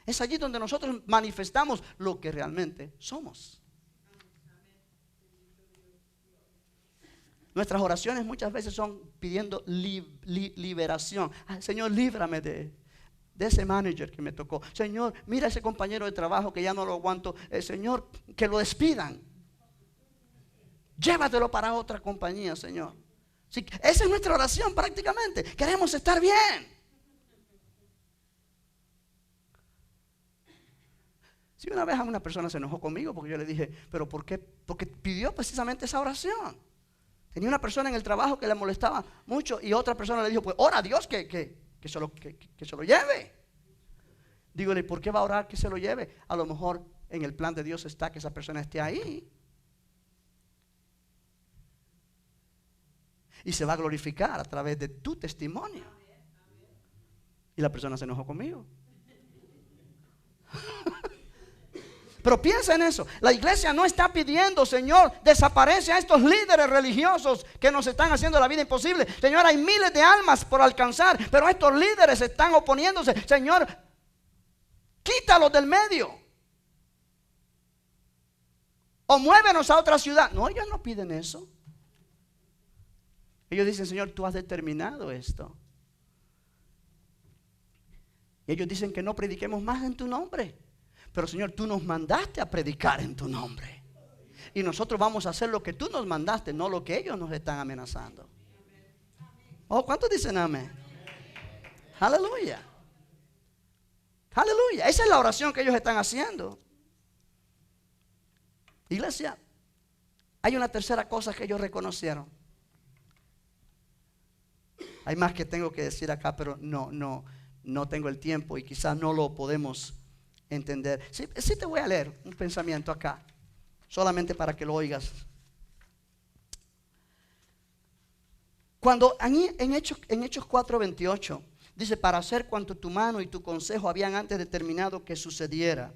Es allí donde nosotros manifestamos lo que realmente somos. Nuestras oraciones muchas veces son pidiendo liberación. Ay, Señor, líbrame de ese manager que me tocó. Señor, mira ese compañero de trabajo que ya no lo aguanto. Señor, que lo despidan. Llévatelo para otra compañía, Señor. Sí, esa es nuestra oración prácticamente. Queremos estar bien. Si una vez una persona se enojó conmigo porque yo le dije, ¿pero por qué? Porque pidió precisamente esa oración. Tenía una persona en el trabajo que le molestaba mucho y otra persona le dijo, pues ora a Dios que se lo lleve. Dígole, ¿por qué va a orar que se lo lleve? A lo mejor en el plan de Dios está que esa persona esté ahí. Y se va a glorificar a través de tu testimonio. Y la persona se enojó conmigo. Pero piensa en eso. La iglesia no está pidiendo, Señor, desaparece a estos líderes religiosos que nos están haciendo la vida imposible. Señor, hay miles de almas por alcanzar, pero estos líderes están oponiéndose. Señor, quítalos del medio. O muévenos a otra ciudad. No, ellos no piden eso. Ellos dicen, Señor, tú has determinado esto. Y ellos dicen que no prediquemos más en tu nombre. Pero Señor, tú nos mandaste a predicar en tu nombre. Y nosotros vamos a hacer lo que tú nos mandaste, no lo que ellos nos están amenazando. Oh, ¿cuántos dicen amén? Aleluya. Aleluya. Esa es la oración que ellos están haciendo. Iglesia, hay una tercera cosa que ellos reconocieron. Hay más que tengo que decir acá, pero no tengo el tiempo y quizás no lo podemos entender. Sí te voy a leer un pensamiento acá, solamente para que lo oigas. Cuando en Hechos 4:28 dice, para hacer cuanto tu mano y tu consejo habían antes determinado que sucediera.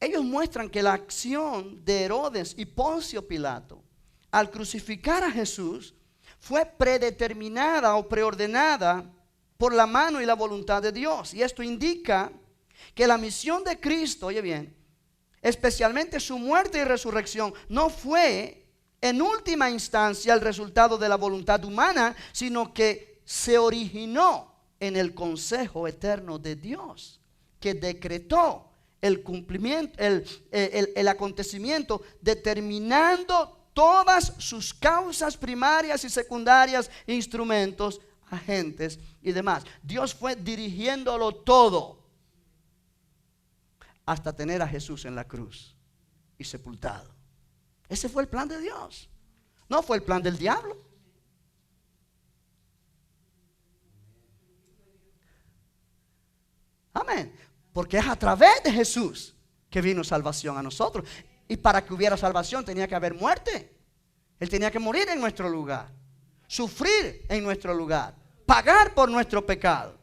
Ellos muestran que la acción de Herodes y Poncio Pilato al crucificar a Jesús fue predeterminada o preordenada por la mano y la voluntad de Dios. Y esto indica que la misión de Cristo, oye bien, especialmente su muerte y resurrección, no fue en última instancia el resultado de la voluntad humana, sino que se originó en el consejo eterno de Dios, que decretó el cumplimiento, el acontecimiento, determinando todas sus causas primarias y secundarias, instrumentos, agentes y demás. Dios fue dirigiéndolo todo hasta tener a Jesús en la cruz y sepultado. Ese fue el plan de Dios. No fue el plan del diablo. Amén. Porque es a través de Jesús que vino salvación a nosotros. Y para que hubiera salvación tenía que haber muerte. Él tenía que morir en nuestro lugar, sufrir en nuestro lugar, pagar por nuestro pecado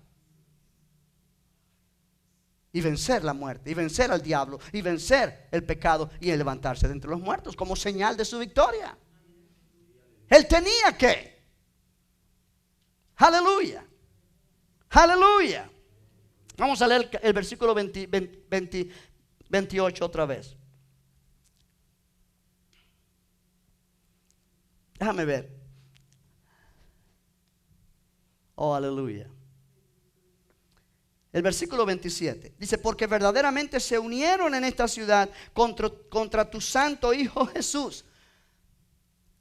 y vencer la muerte, y vencer al diablo, y vencer el pecado, y levantarse de entre los muertos como señal de su victoria. Él tenía que. Aleluya. Aleluya. Vamos a leer el versículo 28 otra vez. Déjame ver. Oh, aleluya. El versículo 27 dice, porque verdaderamente se unieron en esta ciudad contra tu santo Hijo Jesús.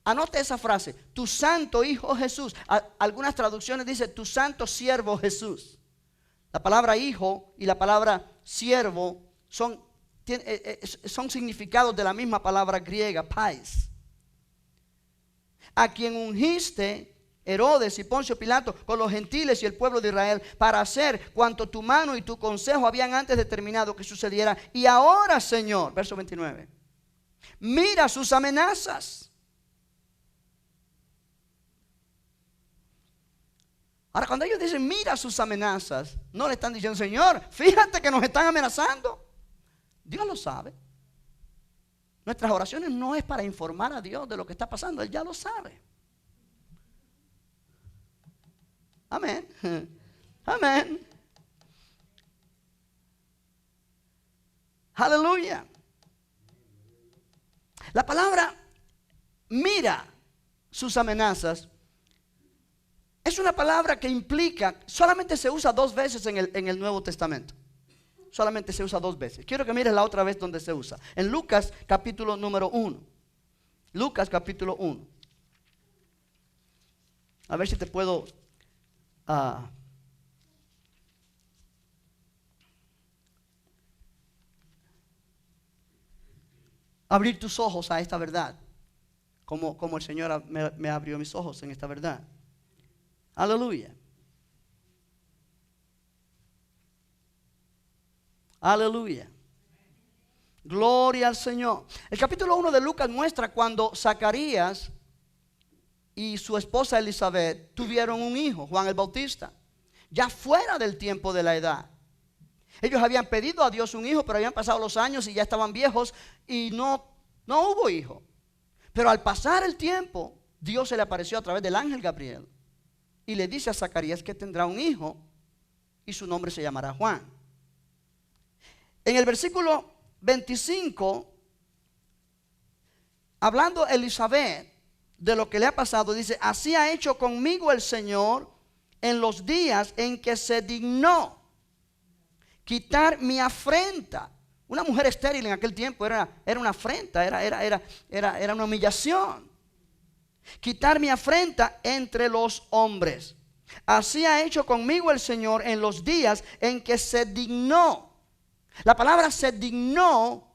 Anote esa frase, tu santo Hijo Jesús. Algunas traducciones dicen tu santo siervo Jesús. La palabra hijo y la palabra siervo son significados de la misma palabra griega, pais. A quien ungiste Herodes y Poncio Pilato con los gentiles y el pueblo de Israel para hacer cuanto tu mano y tu consejo habían antes determinado que sucediera. Y ahora, Señor, verso 29, mira sus amenazas. Ahora, cuando ellos dicen mira sus amenazas, no le están diciendo, Señor, fíjate que nos están amenazando. Dios lo sabe. Nuestras oraciones no es para informar a Dios de lo que está pasando, Él ya lo sabe. Amén. Amén. Aleluya. La palabra mira sus amenazas, es una palabra que implica, solamente se usa 2 veces en el Nuevo Testamento. Solamente se usa 2 veces. Quiero que mires la otra vez donde se usa. En Lucas capítulo número 1. Lucas capítulo 1. A ver si te puedo abrir tus ojos a esta verdad, como el Señor me abrió mis ojos en esta verdad. Aleluya. Aleluya. Gloria al Señor. El capítulo 1 de Lucas muestra cuando Zacarías y su esposa Elizabeth tuvieron un hijo, Juan el Bautista, ya fuera del tiempo de la edad. Ellos habían pedido a Dios un hijo, pero habían pasado los años y ya estaban viejos y no hubo hijo. Pero al pasar el tiempo, Dios se le apareció a través del ángel Gabriel y le dice a Zacarías que tendrá un hijo y su nombre se llamará Juan. En el versículo 25, hablando Elizabeth de lo que le ha pasado, dice: así ha hecho conmigo el Señor en los días en que se dignó quitar mi afrenta. Una mujer estéril en aquel tiempo era una afrenta, era una humillación. Quitar mi afrenta entre los hombres. Así ha hecho conmigo el Señor en los días en que se dignó. La palabra se dignó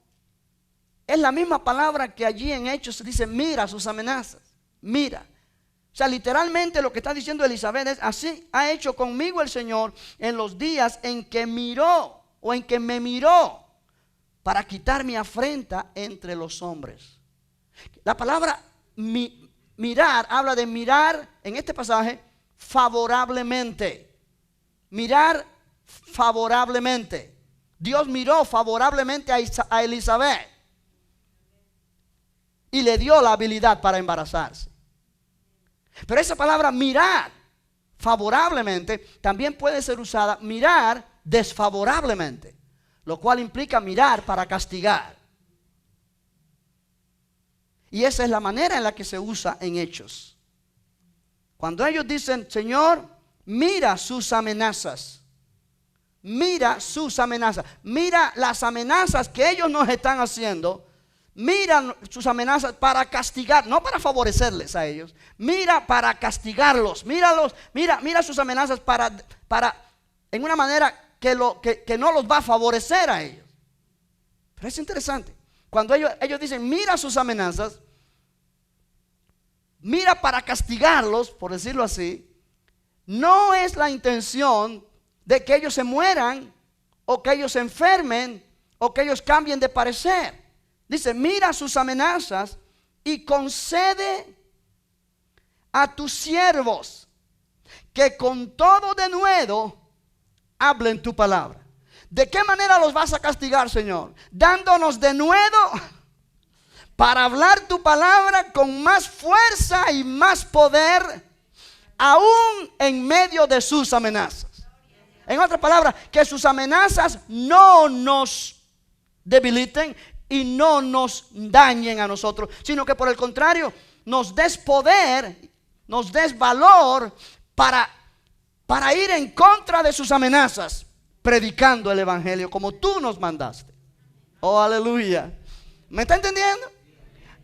es la misma palabra que allí en Hechos se dice: mira sus amenazas. Mira. O sea, literalmente lo que está diciendo Elizabeth es: así ha hecho conmigo el Señor en los días en que miró o en que me miró para quitar mi afrenta entre los hombres. La palabra mirar habla de mirar en este pasaje favorablemente. Mirar favorablemente. Dios miró favorablemente a Elizabeth y le dio la habilidad para embarazarse. Pero esa palabra mirar favorablemente también puede ser usada mirar desfavorablemente, lo cual implica mirar para castigar. Y esa es la manera en la que se usa en Hechos. Cuando ellos dicen: Señor, mira sus amenazas. Mira sus amenazas. Mira las amenazas que ellos nos están haciendo. Mira sus amenazas para castigar, no para favorecerles a ellos. Mira para castigarlos. Mira sus amenazas para en una manera que no los va a favorecer a ellos. Pero es interesante. Cuando ellos dicen mira sus amenazas, mira para castigarlos, por decirlo así, no es la intención de que ellos se mueran o que ellos se enfermen o que ellos cambien de parecer. Dice: mira sus amenazas y concede a tus siervos que con todo denuedo hablen tu palabra. ¿De qué manera los vas a castigar, Señor? Dándonos denuedo para hablar tu palabra con más fuerza y más poder, aún en medio de sus amenazas. En otras palabras, que sus amenazas no nos debiliten y no nos dañen a nosotros, sino que por el contrario nos des poder, nos des valor para ir en contra de sus amenazas, predicando el evangelio como tú nos mandaste. Oh, aleluya. ¿Me está entendiendo?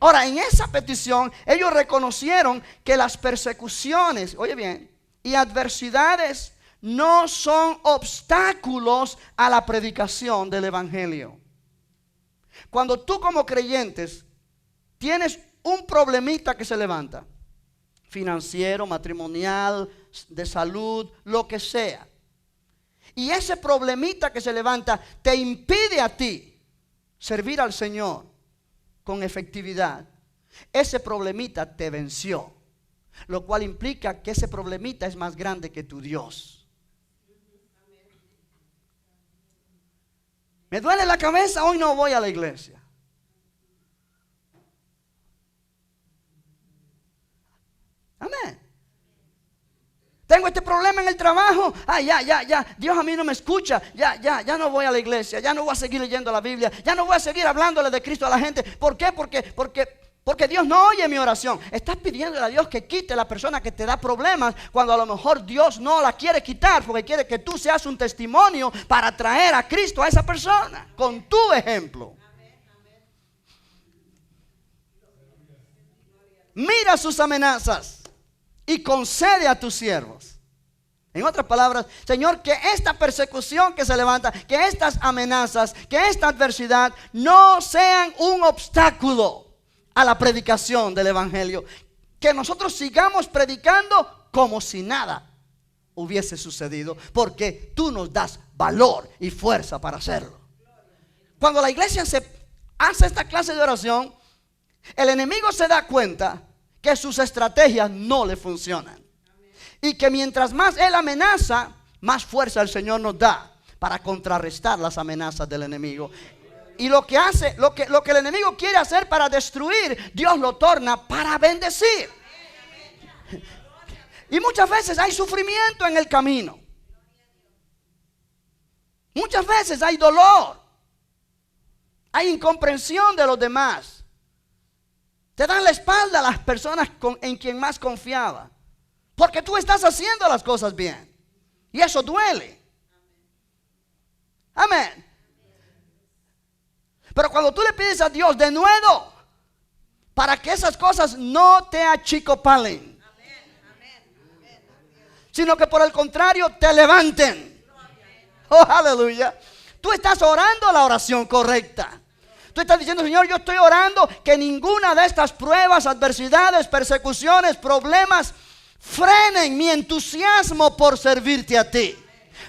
Ahora, en esa petición ellos reconocieron que las persecuciones, oye bien, y adversidades no son obstáculos a la predicación del evangelio. Cuando tú como creyentes tienes un problemita que se levanta, financiero, matrimonial, de salud, lo que sea, y ese problemita que se levanta te impide a ti servir al Señor con efectividad, ese problemita te venció, lo cual implica que ese problemita es más grande que tu Dios. Me duele la cabeza, hoy no voy a la iglesia. Amén. Tengo este problema en el trabajo. Ya. Dios a mí no me escucha. Ya no voy a la iglesia. Ya no voy a seguir leyendo la Biblia. Ya no voy a seguir hablándole de Cristo a la gente. ¿Por qué? Porque Porque Dios no oye mi oración. Estás pidiéndole a Dios que quite la persona que te da problemas, cuando a lo mejor Dios no la quiere quitar, porque quiere que tú seas un testimonio para traer a Cristo a esa persona, con tu ejemplo. Mira sus amenazas y concede a tus siervos. En otras palabras, Señor, que esta persecución que se levanta, que estas amenazas, que esta adversidad no sean un obstáculo a la predicación del evangelio. Que nosotros sigamos predicando como si nada hubiese sucedido, porque tú nos das valor y fuerza para hacerlo. Cuando la iglesia hace esta clase de oración, el enemigo se da cuenta que sus estrategias no le funcionan, y que mientras más él amenaza, más fuerza el Señor nos da para contrarrestar las amenazas del enemigo. Y lo que hace, lo que el enemigo quiere hacer para destruir, Dios lo torna para bendecir. Y muchas veces hay sufrimiento en el camino. Muchas veces hay dolor. Hay incomprensión de los demás. Te dan la espalda a las personas en quien más confiaba, porque tú estás haciendo las cosas bien. Y eso duele. Amén. Pero cuando tú le pides a Dios de nuevo, para que esas cosas no te achicopalen, sino que por el contrario te levanten. Oh, aleluya. Tú estás orando la oración correcta. Tú estás diciendo: Señor, yo estoy orando que ninguna de estas pruebas, adversidades, persecuciones, problemas frenen mi entusiasmo por servirte a ti.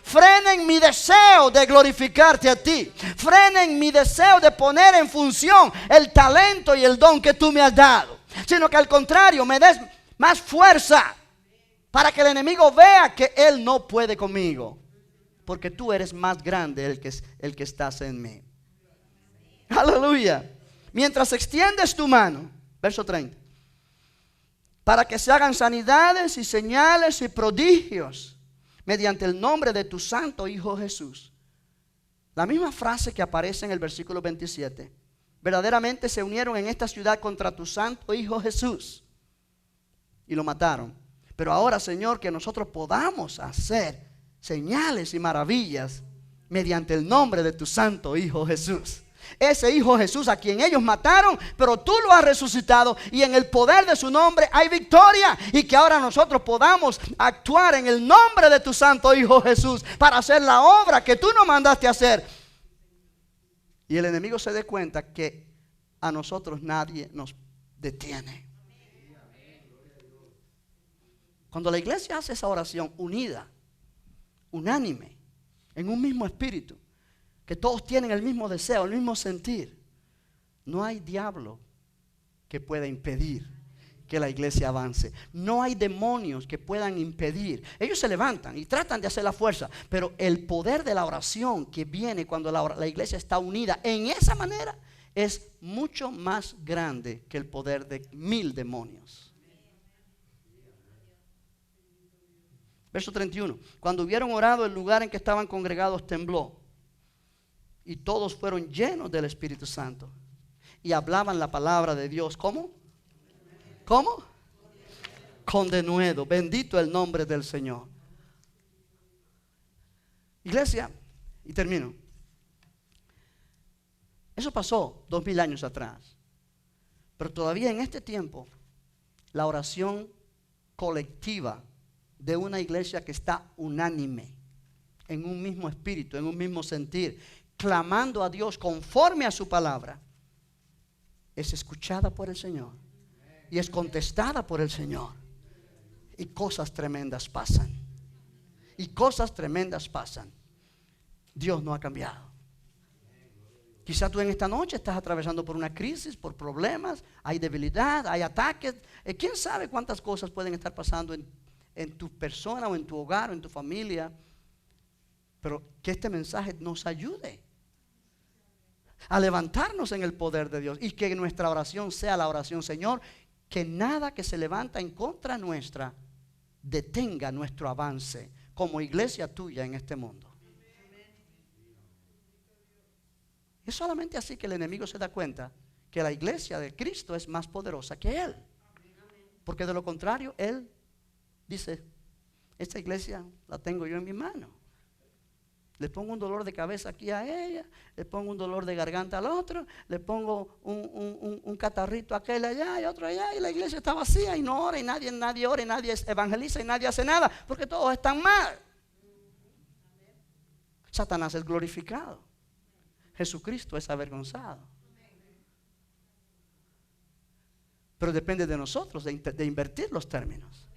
Frenen mi deseo de glorificarte a ti. Frenen mi deseo de poner en función el talento y el don que tú me has dado. Sino que al contrario, me des más fuerza para que el enemigo vea que él no puede conmigo, porque tú eres más grande el que estás en mí. Aleluya. Mientras extiendes tu mano, verso 30, para que se hagan sanidades y señales y prodigios mediante el nombre de tu santo Hijo Jesús. La misma frase que aparece en el versículo 27. Verdaderamente se unieron en esta ciudad contra tu santo Hijo Jesús y lo mataron. Pero ahora, Señor, que nosotros podamos hacer señales y maravillas mediante el nombre de tu santo Hijo Jesús. Ese Hijo Jesús a quien ellos mataron, pero tú lo has resucitado, y en el poder de su nombre hay victoria. Y que ahora nosotros podamos actuar en el nombre de tu santo Hijo Jesús para hacer la obra que tú nos mandaste a hacer. Y el enemigo se dé cuenta que a nosotros nadie nos detiene. Cuando la iglesia hace esa oración unida, unánime, en un mismo espíritu, que todos tienen el mismo deseo, el mismo sentir, no hay diablo que pueda impedir que la iglesia avance. No hay demonios que puedan impedir. Ellos se levantan y tratan de hacer la fuerza, pero el poder de la oración que viene cuando la iglesia está unida en esa manera es mucho más grande que el poder de 1000 demonios. Verso 31. Cuando hubieron orado, el lugar en que estaban congregados tembló, y todos fueron llenos del Espíritu Santo y hablaban la palabra de Dios. ¿Cómo? ¿Cómo? Con denuedo. Bendito el nombre del Señor. Iglesia, y termino. Eso pasó 2000 años atrás, pero todavía en este tiempo la oración colectiva de una iglesia que está unánime, en un mismo espíritu, en un mismo sentir, clamando a Dios conforme a su palabra, es escuchada por el Señor y es contestada por el Señor, y cosas tremendas pasan. Y cosas tremendas pasan. Dios no ha cambiado. Quizá tú en esta noche estás atravesando por una crisis, por problemas, hay debilidad, hay ataques. ¿Quién sabe cuántas cosas pueden estar pasando en tu persona o en tu hogar o en tu familia? Pero que este mensaje nos ayude a levantarnos en el poder de Dios, y que nuestra oración sea la oración: Señor, que nada que se levanta en contra nuestra detenga nuestro avance como iglesia tuya en este mundo. Es solamente así que el enemigo se da cuenta que la iglesia de Cristo es más poderosa que Él. Porque de lo contrario, Él dice, esta iglesia la tengo yo en mi mano. Le pongo un dolor de cabeza aquí a ella, le pongo un dolor de garganta al otro, le pongo un catarrito a aquel allá y otro allá, y la iglesia está vacía y no ora, y nadie ora, y nadie evangeliza, y nadie hace nada, porque todos están mal. Satanás es glorificado, Jesucristo es avergonzado. Pero depende de nosotros de invertir los términos.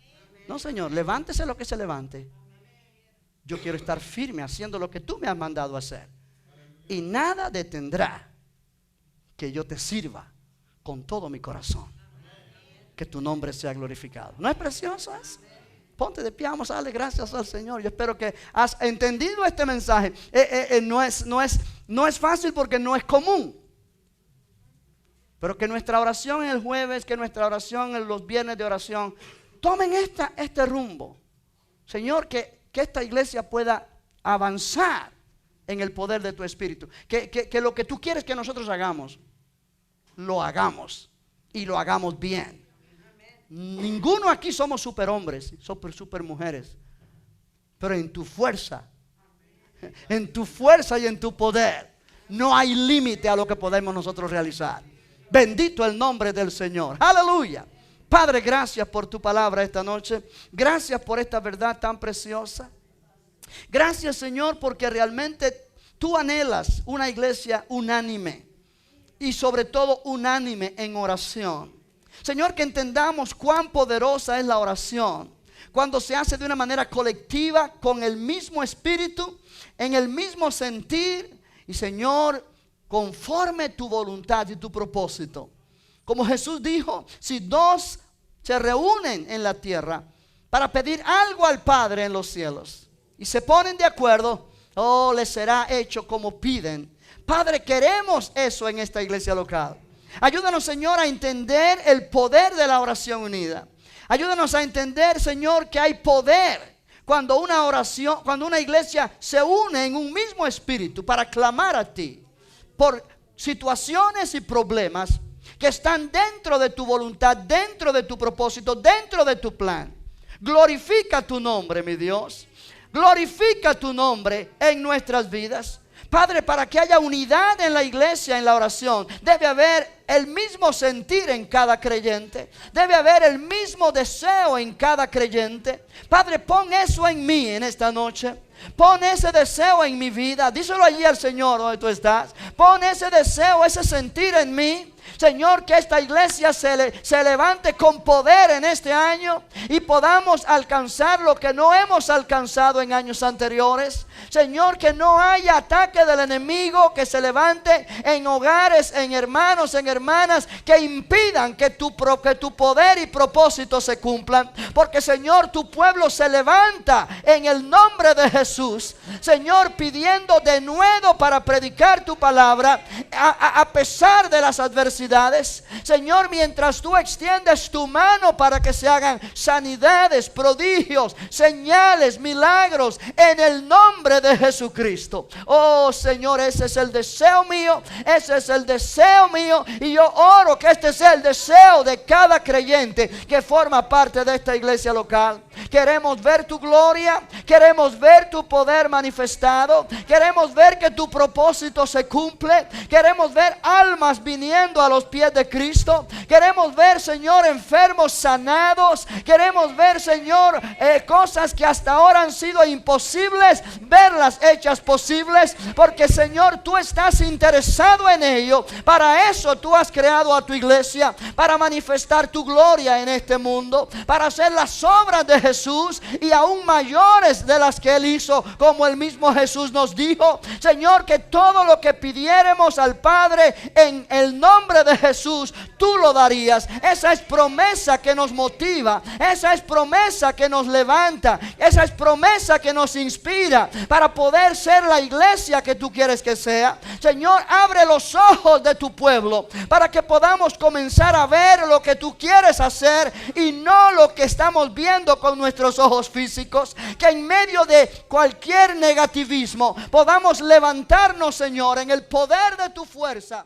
No, Señor, levántese lo que se levante. Yo quiero estar firme haciendo lo que tú me has mandado a hacer. Y nada detendrá que yo te sirva con todo mi corazón. Que tu nombre sea glorificado. ¿No es precioso eso? Ponte de pie, vamos a darle gracias al Señor. Yo espero que has entendido este mensaje. No es fácil porque no es común. Pero que nuestra oración en el jueves, que nuestra oración en los viernes de oración, tomen este rumbo. Señor, que esta iglesia pueda avanzar en el poder de tu Espíritu. Que lo que tú quieres que nosotros hagamos, lo hagamos. Y lo hagamos bien. Ninguno aquí somos superhombres, super mujeres. Pero en tu fuerza y en tu poder, no hay límite a lo que podemos nosotros realizar. Bendito el nombre del Señor. Aleluya. Padre, gracias por tu palabra esta noche. Gracias por esta verdad tan preciosa. Gracias, Señor, porque realmente tú anhelas una iglesia unánime. Y sobre todo unánime en oración. Señor, que entendamos cuán poderosa es la oración cuando se hace de una manera colectiva, con el mismo espíritu, en el mismo sentir. Y Señor, conforme tu voluntad y tu propósito. Como Jesús dijo, si dos se reúnen en la tierra para pedir algo al Padre en los cielos y se ponen de acuerdo, les será hecho como piden. Padre, queremos eso en esta iglesia local. Ayúdanos, Señor, a entender el poder de la oración unida. Ayúdanos a entender, Señor, que hay poder cuando una iglesia se une en un mismo espíritu para clamar a ti por situaciones y problemas que están dentro de tu voluntad, dentro de tu propósito, dentro de tu plan. Glorifica tu nombre, mi Dios. Glorifica tu nombre en nuestras vidas. Padre, para que haya unidad en la iglesia, en la oración, debe haber el mismo sentir en cada creyente. Debe haber el mismo deseo en cada creyente. Padre, pon eso en mí en esta noche. Pon ese deseo en mi vida. Díselo allí al Señor donde tú estás. Pon ese deseo, ese sentir en mí. Señor, que esta iglesia se levante con poder en este año y podamos alcanzar lo que no hemos alcanzado en años anteriores. Señor, que no haya ataque del enemigo que se levante en hogares, en hermanos, en hermanas, que impidan que tu poder y propósito se cumplan. Porque, Señor, tu pueblo se levanta en el nombre de Jesús, Señor, pidiendo de nuevo para predicar tu palabra a pesar de las adversidades. Señor, mientras tú extiendes tu mano para que se hagan sanidades, prodigios, señales, milagros en el nombre de Jesucristo. Oh, Señor, ese es el deseo mío. Ese es el deseo mío. Y yo oro que este sea el deseo de cada creyente que forma parte de esta iglesia local. Queremos ver tu gloria. Queremos ver tu poder manifestado. Queremos ver que tu propósito se cumple. Queremos ver almas viniendo a los pies de Cristo. Queremos ver, Señor, enfermos sanados. Queremos ver, Señor, cosas que hasta ahora han sido imposibles, verlas hechas posibles. Porque, Señor, tú estás interesado en ello. Para eso tú has creado a tu iglesia, para manifestar tu gloria en este mundo, para hacer las obras de Jesús y aún mayores de las que Él hizo, como el mismo Jesús nos dijo. Señor, que todo lo que pidiéramos al Padre en el nombre de Jesús, tú lo darías. Esa es promesa que nos motiva. Esa es promesa que nos levanta. Esa es promesa que nos inspira para poder ser la iglesia que tú quieres que sea. Señor, abre los ojos de tu pueblo para que podamos comenzar a ver lo que tú quieres hacer y no lo que estamos viendo con nuestros ojos físicos. Que en medio de cualquier negativismo podamos levantarnos, Señor, en el poder de tu fuerza.